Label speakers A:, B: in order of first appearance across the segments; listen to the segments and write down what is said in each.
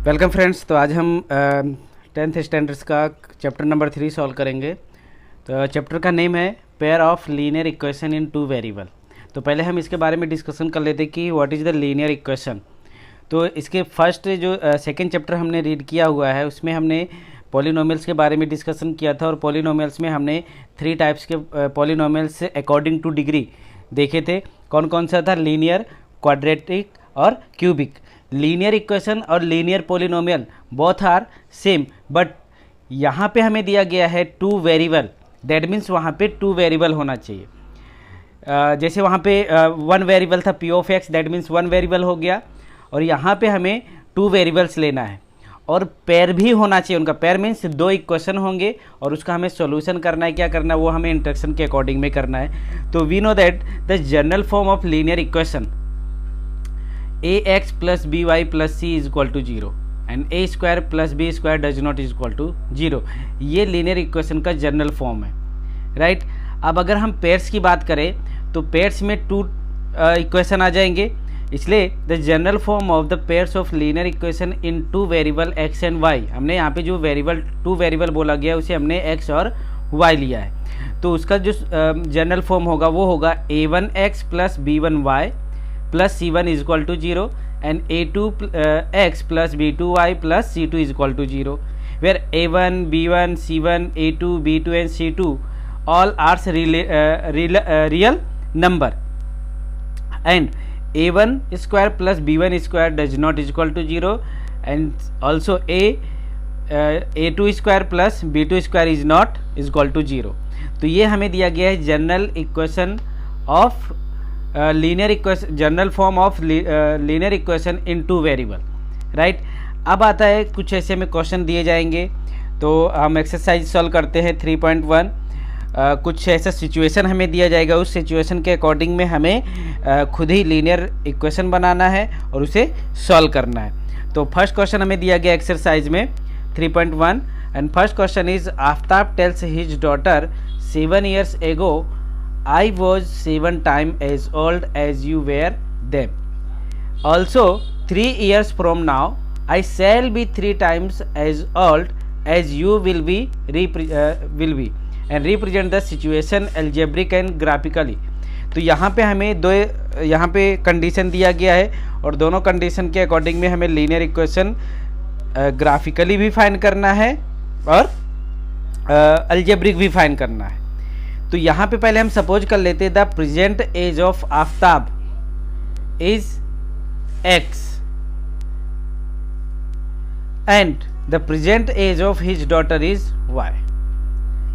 A: Welcome friends. तो आज हम 10th स्टैंडर्ड्स का चैप्टर नंबर 3 सॉल्व करेंगे। तो चैप्टर का नेम है pair of linear equation in two variable. तो पहले हम इसके बारे में डिस्कशन कर लेते कि what is the linear equation. तो इसके फर्स्ट जो सेकेंड चैप्टर हमने रीड किया हुआ है उसमें हमने पॉलिनोमियल्स के बारे में डिस्कशन किया था और पॉलिनोमियल्स में हमने 3 टाइप्स के पॉलिनोमियल्स अकॉर्डिंग टू डिग्री देखे थे। कौन कौन सा था? लीनियर, क्वाड्रेटिक और क्यूबिक। लीनियर इक्वेशन और linear polynomial both are same, but यहाँ पे हमें दिया गया है 2 वेरिएबल। दैट मीन्स वहाँ पे 2 वेरिएबल होना चाहिए। जैसे वहाँ पे 1 वेरिएबल था P of x, that means 1 variable हो गया, और यहाँ पे हमें 2 वेरिएबल्स लेना है और पेयर भी होना चाहिए। उनका पेयर मीन्स 2 इक्वेशन होंगे और उसका हमें सॉल्यूशन करना है। क्या करना है? वो हमें इंटरेक्शन के अकॉर्डिंग में करना है। तो we know that the general form of linear equation ax plus by plus c is equal to 0 and a square plus b square does not is equal to 0। ये लीनियर इक्वेशन का general form है, right. अब अगर हम pairs की बात करें तो पेयर्स में 2 इक्वेशन आ जाएंगे, इसलिए the general form of the pairs of linear equation in 2 variable x and y। हमने यहाँ पे जो वेरिएबल 2 वेरिएबल बोला गया उसे हमने x और y लिया है। तो उसका जो जनरल फॉर्म होगा वो होगा a1x plus b1y plus c1 is equal to 0 and a2 x plus b2y plus c2 is equal to 0, where a1, b1, c1, a2, b2 and c2 all are real number, and a1 square plus b1 square does not is equal to 0 and also a2 square plus b2 square is not is equal to 0। तो ये हमें दिया गया है general equation of linear equation, general form of linear equation in 2 variable, right. अब आता है कुछ ऐसे में क्वेश्चन दिए जाएंगे तो हम एक्सरसाइज सॉल्व करते हैं 3.1। कुछ ऐसा सिचुएशन हमें दिया जाएगा, उस सिचुएशन के अकॉर्डिंग में हमें खुद ही लीनियर इक्वेशन बनाना है और उसे सॉल्व करना है। तो फर्स्ट क्वेश्चन हमें दिया गया एक्सरसाइज में 3.1 and first question is Aftab tales his daughter 7 years ago I was 7 times as old as you were then. Also 3 years from now I shall be 3 times as old as you will be and represent the situation algebraic and graphically। तो यहाँ पे हमें यहाँ पे condition दिया गया है और दोनों कंडीशन के अकॉर्डिंग में हमें लीनियर इक्वेशन ग्राफिकली भी फाइंड करना है और अलजेब्रिक भी फाइंड करना है। तो यहाँ पे पहले हम सपोज कर लेते हैं the present age of Aftab is x and the present age of his daughter is y,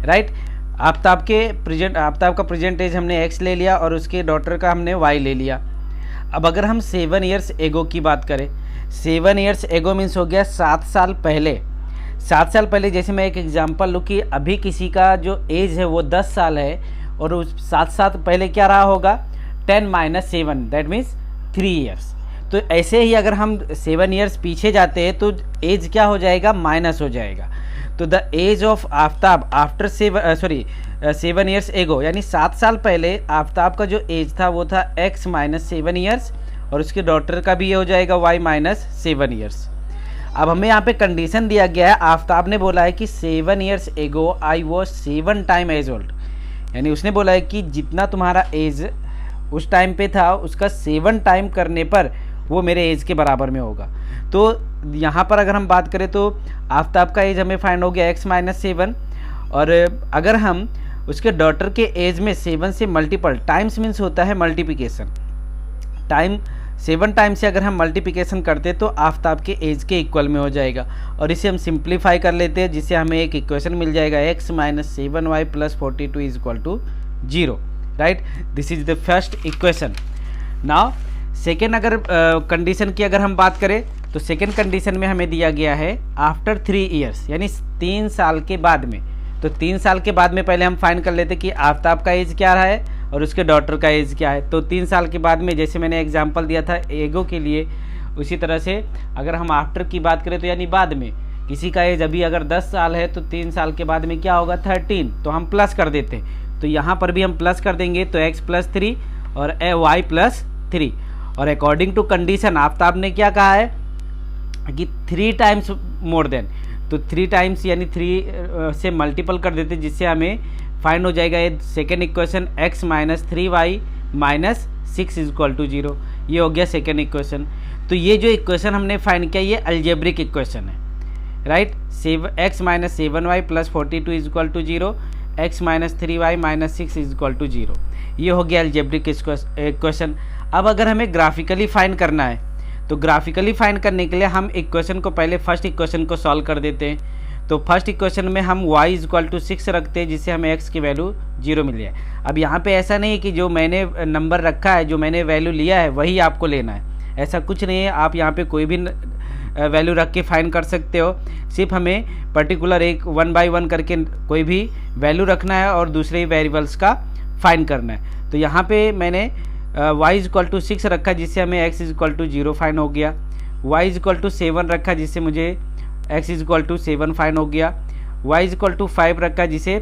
A: right. Aftab का प्रेजेंट एज हमने x ले लिया और उसके डॉटर का हमने y ले लिया। अब अगर हम 7 years एगो की बात करें, 7 years एगो मीन्स हो गया 7 साल पहले। 7 साल पहले जैसे मैं एक एग्जांपल लूँ कि अभी किसी का जो एज है वो 10 साल है और उस 7 साल पहले क्या रहा होगा 10 - 7 दैट मीन्स 3 years। तो ऐसे ही अगर हम 7 years पीछे जाते हैं तो एज क्या हो जाएगा? माइनस हो जाएगा। तो the age of Aftab after 7 years एगो, यानी 7 साल पहले आफ्ताब का जो एज था वो था x - 7 years और उसके डॉटर का भी ये हो जाएगा y - 7 years। अब हमें यहाँ पे कंडीशन दिया गया है, आफ्ताब ने बोला है कि 7 years ago I was 7 time age old, यानी उसने बोला है कि जितना तुम्हारा एज उस टाइम पे था उसका 7 टाइम करने पर वो मेरे एज के बराबर में होगा। तो यहाँ पर अगर हम बात करें तो आफ्ताब का एज हमें फाइंड हो गया x - 7 और अगर हम उसके डॉटर के एज में 7 से मल्टीपल टाइम्स मीन्स होता है मल्टीप्लिकेशन, टाइम 7 टाइम से अगर हम मल्टीप्लिकेशन करते तो आफ्ताब के एज के इक्वल में हो जाएगा और इसे हम सिंप्लीफाई कर लेते हैं जिससे हमें एक इक्वेशन मिल जाएगा x - 7y + 42 is equal to 0, right. This is the first equation. Now second अगर कंडीशन की अगर हम बात करें तो सेकेंड कंडीशन में हमें दिया गया है आफ्टर 3 years, यानी 3 साल के बाद में। तो 3 साल के बाद में पहले हम फाइंड कर लेते कि आफ्ताब का एज क्या रहा है और उसके डॉटर का एज क्या है। तो 3 साल के बाद में जैसे मैंने एग्जांपल दिया था एगो के लिए, उसी तरह से अगर हम आफ्टर की बात करें तो यानी बाद में किसी का एज अभी अगर 10 साल है तो 3 साल के बाद में क्या होगा 13, तो हम प्लस कर देते हैं। तो यहाँ पर भी हम प्लस कर देंगे तो x + 3 और y + 3 और अकॉर्डिंग टू कंडीशन आफ्ताब ने क्या कहा है कि 3 टाइम्स मोर देन, तो 3 टाइम्स यानी 3 से मल्टीपल कर देते, जिससे हमें फाइंड हो जाएगा ये second equation x minus 3y minus 6 is equal to 0। ये हो गया सेकेंड इक्वेशन। तो ये जो इक्वेशन हमने फाइंड किया ये अलजेब्रिक इक्वेशन है, right. x minus 7y plus 42 is equal to 0, x minus 3y minus 6 is equal to 0। ये हो गया अलजेब्रिक इक्वेशन। अब अगर हमें ग्राफिकली फाइंड करना है तो ग्राफिकली फाइंड करने के लिए हम इक्वेशन को पहले फर्स्ट इक्वेशन को सॉल्व कर देते हैं। तो फर्स्ट इक्वेशन में हम y इक्वल टू 6 रखते हैं, जिससे हमें x की वैल्यू 0 मिल जाए। अब यहाँ पे ऐसा नहीं है कि जो मैंने नंबर रखा है, जो मैंने वैल्यू लिया है वही आपको लेना है, ऐसा कुछ नहीं है। आप यहाँ पे कोई भी वैल्यू रख के फाइंड कर सकते हो। सिर्फ हमें पर्टिकुलर एक 1 बाई 1 करके कोई भी वैल्यू रखना है और दूसरे वेरिएबल्स का फाइंड करना है। तो यहाँ पे मैंने y इक्वल टू 6 रखा, जिससे हमें x इक्वल टू 0 फाइंड हो गया। y इक्वल टू 7 रखा, जिससे मुझे x इक्वल टू 7 फाइंड हो गया। y इक्वल टू 5 रखा, जिसे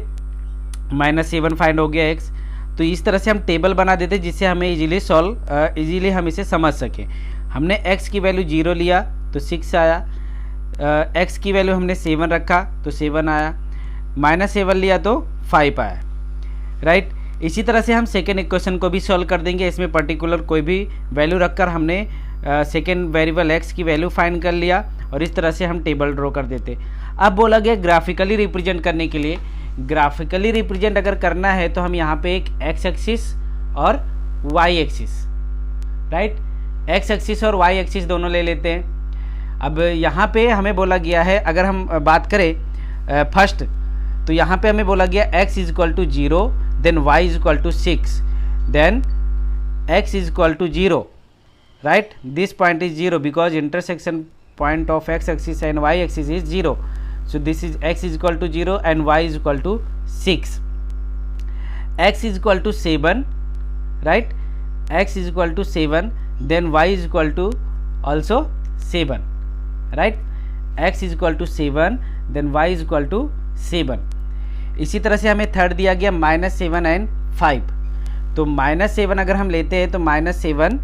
A: माइनस 7 फाइंड हो गया x। तो इस तरह से हम टेबल बना देते जिससे हमें इजीली हम इसे समझ सकें। हमने x की वैल्यू 0 लिया तो 6 आया, x की वैल्यू हमने 7 रखा तो 7 आया, माइनस 7 लिया तो 5 आया, राइट। इसी तरह से हम सेकेंड इक्वेशन को भी सॉल्व कर देंगे। इसमें पर्टिकुलर कोई भी वैल्यू रखकर हमने सेकेंड वेरिएबल x की वैल्यू फाइंड कर लिया और इस तरह से हम टेबल ड्रॉ कर देते। अब बोला गया ग्राफिकली रिप्रेजेंट करने के लिए, ग्राफिकली रिप्रेजेंट अगर करना है तो हम यहाँ पे एक x एक्सिस और y axis, right, x axis और y एक्सिस दोनों ले लेते हैं। अब यहाँ पे हमें बोला गया है, अगर हम बात करें फर्स्ट, तो यहाँ पे हमें बोला गया x equal to 0, then y equal to 6, then x equal to 0, right? This point is 0 because intersection point of x axis and y axis is 0. So this is x is equal to 0 and y is equal to 6. X is equal to 7, right? X is equal to 7, then y is equal to also 7, right? X is equal to 7, then y is equal to 7. इसी तरह से हमें third दिया गया -7 and 5। तो -7 अगर हम लेते हैं तो -7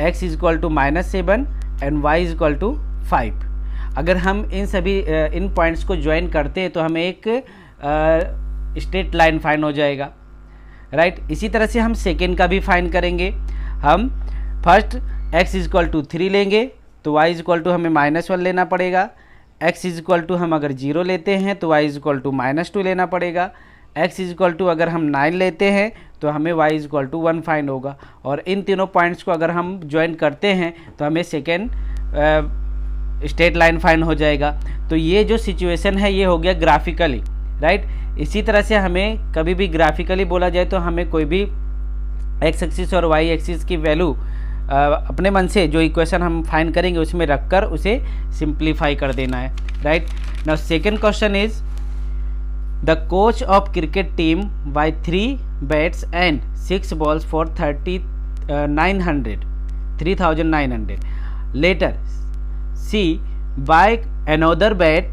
A: x is equal to -7 and y is equal to 5। अगर हम इन सभी इन पॉइंट्स को ज्वाइन करते हैं तो हमें एक स्ट्रेट लाइन फाइंड हो जाएगा, राइट। इसी तरह से हम सेकेंड का भी फाइंड करेंगे। हम first x is equal to 3 लेंगे तो y इज इक्वल टू हमें -1 लेना पड़ेगा। x इज इक्वल टू हम अगर 0 लेते हैं तो y इज इक्वल टू -2 लेना पड़ेगा। x इज इक्वल टू अगर हम 9 लेते हैं तो हमें y is equal to 1 find होगा। और इन तीनों पॉइंट्स को अगर हम ज्वाइन करते हैं तो हमें सेकेंड स्ट्रेट लाइन फाइंड हो जाएगा। तो ये जो सिचुएशन है ये हो गया ग्राफिकली, राइट। इसी तरह से हमें कभी भी ग्राफिकली बोला जाए तो हमें कोई भी x एक्सिस और y एक्सिस की वैल्यू अपने मन से जो इक्वेशन हम फाइंड करेंगे उसमें रखकर उसे सिंप्लीफाई कर देना है, right. Now second question is the coach of cricket team by 3 bats and 6 balls for 3,900 later she buy another bat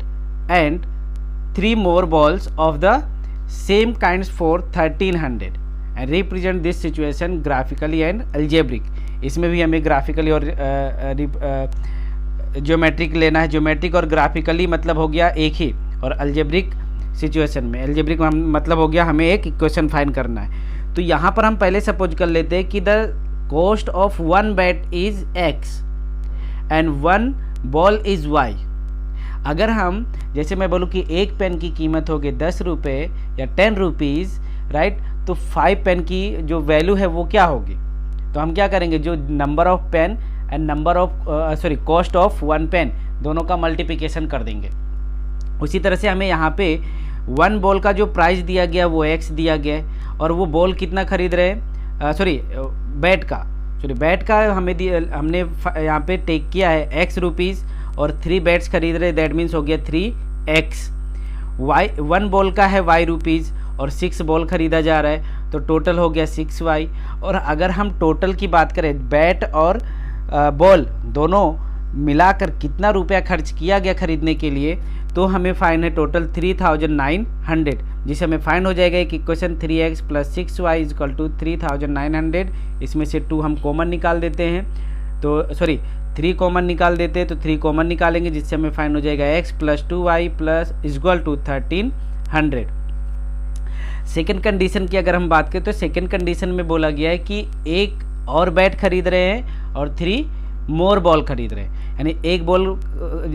A: and 3 more balls of the same kinds for 1,300 and represent this situation graphically and algebraic। इसमें भी हमें graphically और geometric लेना है। Geometric और graphically मतलब हो गया एक ही, और अलजेब्रिक सिचुएशन में एल्जेब्रिक मतलब हो गया हमें एक इक्वेशन फाइंड करना है। तो यहाँ पर हम पहले सपोज कर लेते हैं कि the cost of 1 bat is x and 1 ball is y। अगर हम जैसे मैं बोलूँ कि एक पेन की कीमत होगी 10 रुपये या 10 रुपीज़, राइट, तो 5 पेन की जो वैल्यू है वो क्या होगी। तो हम क्या करेंगे, जो number of pen and number of cost of 1 pen दोनों का मल्टीप्लिकेशन कर देंगे। उसी तरह से हमें यहाँ पे 1 बॉल का जो प्राइस दिया गया वो x दिया गया है, और वो बॉल कितना खरीद रहे हैं, बैट का हमने यहाँ पे टेक किया है x रुपीज़ और 3 बैट्स खरीद रहे, दैट मीन्स हो गया 3x। 1 बॉल का है y रुपीज़ और 6 बॉल खरीदा जा रहा है तो टोटल हो गया 6y। और अगर हम टोटल की बात करें, बैट और बॉल दोनों मिलाकर कितना रुपया खर्च किया गया खरीदने के लिए, तो हमें फाइन है टोटल 3,900, जिसे हमें फाइन हो जाएगा एक इक्वेशन 3x + 6y = 3,900। इसमें से 2 हम कॉमन निकाल देते हैं। तो सॉरी 3 कॉमन निकाल देते हैं, तो 3 कॉमन निकालेंगे जिससे हमें फाइंड हो जाएगा x plus 2y plus equal to 1300। Second condition की अगर हम बात करें तो सेकेंड कंडीशन में बोला गया है कि एक और बैट खरीद रहे हैं और 3 मोर बॉल खरीद रहे हैं, यानी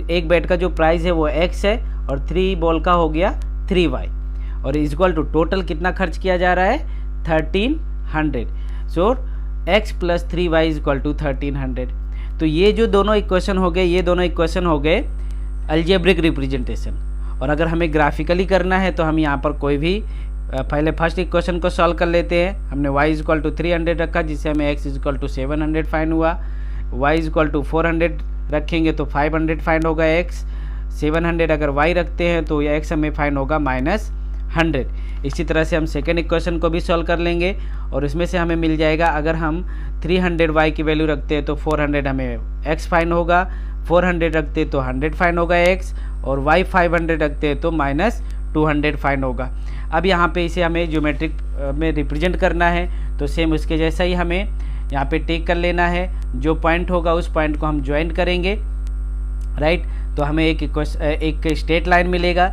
A: एक बैट का जो प्राइस है वो x है और 3 बॉल का हो गया 3y, और इक्वल टू टोटल कितना खर्च किया जा रहा है 1300। So x plus 3y equal to 1300। तो ये जो दोनों इक्वेशन हो गए, ये दोनों इक्वेशन हो गए अलजेब्रिक रिप्रेजेंटेशन। और अगर हमें ग्राफिकली करना है तो हम यहाँ पर कोई भी पहले फर्स्ट इक्वेशन को सॉल्व कर लेते हैं। हमने y इक्वल टू 300 रखा जिससे हमें x इक्वल टू 700 फाइंड हुआ, y इक्वल टू 400 रखेंगे तो 500 फाइंड होगा x, 700 अगर y रखते हैं तो यह x हमें फाइंड होगा -100। इसी तरह से हम सेकेंड इक्वेशन को भी सॉल्व कर लेंगे और इसमें से हमें मिल जाएगा, अगर हम 300 y की वैल्यू रखते हैं तो 400 हमें x फाइंड होगा, 400 रखते हैं तो 100 फाइंड होगा x, और y 500 रखते हैं तो -200 फाइंड होगा। अब यहाँ पे इसे हमें ज्योमेट्रिक में रिप्रेजेंट करना है, तो सेम उसके जैसा ही हमें यहाँ पे टेक कर लेना है। जो पॉइंट होगा उस पॉइंट को हम ज्वाइन करेंगे, राइट। तो हमें एक स्ट्रेट लाइन मिलेगा।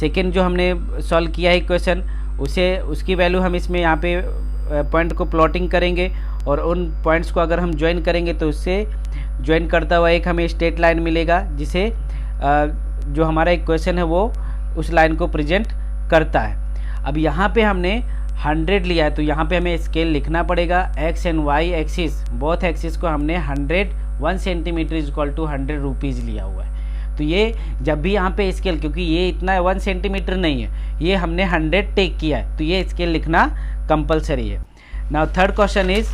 A: सेकेंड जो हमने सॉल्व किया है इक्वेशन, उसकी वैल्यू हम इसमें यहाँ पे पॉइंट को प्लॉटिंग करेंगे और उन पॉइंट्स को अगर हम ज्वाइन करेंगे तो उससे ज्वाइन करता हुआ एक हमें स्ट्रेट लाइन मिलेगा, जिसे जो हमारा इक्वेशन है वो उस लाइन को प्रेजेंट करता है। अब यहाँ पे हमने 100 लिया है, तो यहाँ पे हमें स्केल लिखना पड़ेगा। x and y axis, both axis को हमने 1 सेंटीमीटर इक्वल टू 100 रुपीज़ लिया हुआ है। तो ये जब भी यहाँ पे स्केल, क्योंकि ये इतना 1 सेंटीमीटर नहीं है, ये हमने 100 टेक किया है, तो ये स्केल लिखना कंपलसरी है। Now third question is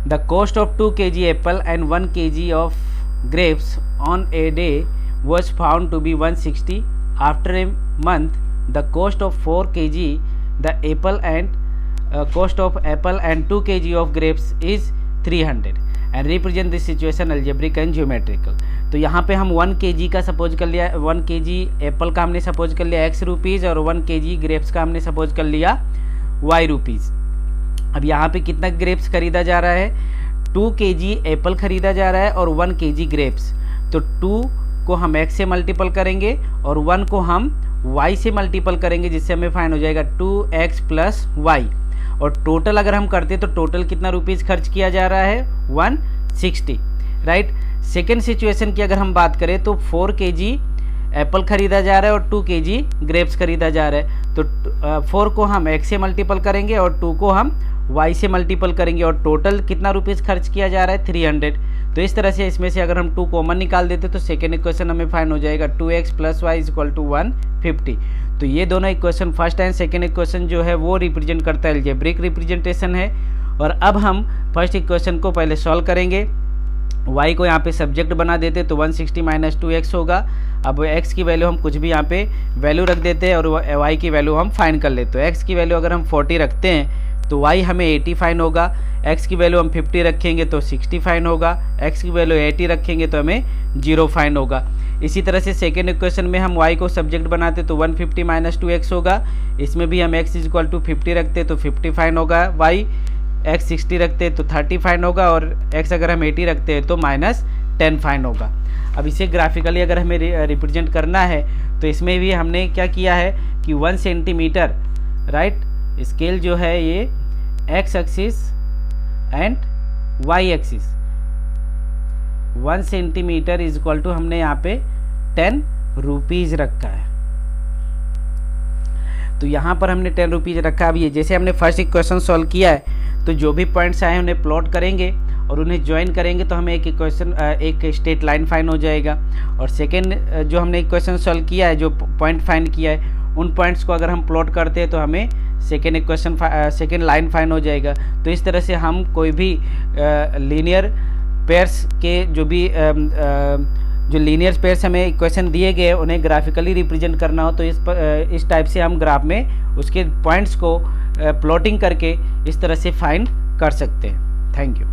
A: the cost of 2 kg Apple and 1 kg of grapes on a day was found to be 160. After a month, the cost of 4 kg the apple and cost of apple and 2 kg of grapes is 300 and represent this situation algebraic and geometrical। तो यहाँ पे हम 1 kg का suppose कर लिया, 1 kg Apple का हमने suppose कर लिया x रुपीज़ और 1 kg ग्रेप्स का हमने सपोज कर लिया y रुपीज़। अब यहाँ पे कितना ग्रेप्स खरीदा जा रहा है, 2 kg एप्पल खरीदा जा रहा है और 1 kg ग्रेप्स। तो 2 को हम x से मल्टीपल करेंगे और 1 को हम y से मल्टीपल करेंगे, जिससे हमें फाइंड हो जाएगा 2x प्लस y। और टोटल अगर हम करते तो टोटल कितना रुपीज़ खर्च किया जा रहा है 160, राइट। सेकेंड सिचुएशन की अगर हम बात करें तो 4 kg एप्पल खरीदा जा रहा है और 2 kg ग्रेप्स खरीदा जा रहा है। तो 4 को हम x से मल्टीपल करेंगे और 2 को हम y से मल्टीपल करेंगे और टोटल कितना रुपीज़ खर्च किया जा रहा है 300। तो इस तरह से इसमें से अगर हम 2 कॉमन निकाल देते तो सेकेंड इक्वेशन हमें फाइंड हो जाएगा 2x plus y equal to 150। तो ये दोनों equation first and second equation जो है वो रिप्रेजेंट करता है अलजेब्रिक रिप्रेजेंटेशन है। और अब हम फर्स्ट इक्वेशन को पहले सॉल्व करेंगे। y को यहाँ पे सब्जेक्ट बना देते तो 160 माइनस 2x होगा। अब x की वैल्यू हम कुछ भी यहाँ पे वैल्यू रख देते हैं और y की वैल्यू हम फाइंड कर लेते हैं। तो x की वैल्यू अगर हम 40 रखते हैं तो y हमें 80 फाइंड होगा, x की वैल्यू हम 50 रखेंगे तो 60 फाइंड होगा, x की वैल्यू 80 रखेंगे तो हमें 0 फाइंड होगा। इसी तरह से सेकेंड इक्वेशन में हम y को सब्जेक्ट बनाते तो 150 माइनस 2x होगा। इसमें भी हम x इक्वल टू 50 रखते तो 50 फाइंड होगा y, x 60 रखते तो 30 फाइंड होगा और x अगर हम 80 रखते हैं तो -10 फाइंड होगा। अब इसे ग्राफिकली अगर हमें रिप्रेजेंट करना है तो इसमें भी हमने क्या किया है कि 1 सेंटीमीटर, राइट, स्केल जो है ये x axis and y axis 1 centimetre is equal to हमने यहाँ पे 10 रुपीज़ रखा है। तो यहाँ पर हमने 10 रुपीज़ रखा। अब ये जैसे हमने फर्स्ट इक्वेशन सॉल्व किया है तो जो भी पॉइंट्स आए उन्हें प्लॉट करेंगे और उन्हें ज्वाइन करेंगे तो हमें एक स्ट्रेट लाइन फाइंड हो जाएगा। और सेकेंड जो हमने इक्वेशन सॉल्व किया है, जो पॉइंट फाइंड किया है, उन पॉइंट्स को अगर हम प्लॉट करते हैं तो हमें सेकेंड लाइन फाइंड हो जाएगा। तो इस तरह से हम कोई भी लीनियर पेयर्स के जो लीनियर पेयर्स हमें इक्वेशन दिए गए उन्हें ग्राफिकली रिप्रेजेंट करना हो तो इस टाइप से हम ग्राफ में उसके पॉइंट्स को प्लॉटिंग करके इस तरह से फाइंड कर सकते हैं। Thank you.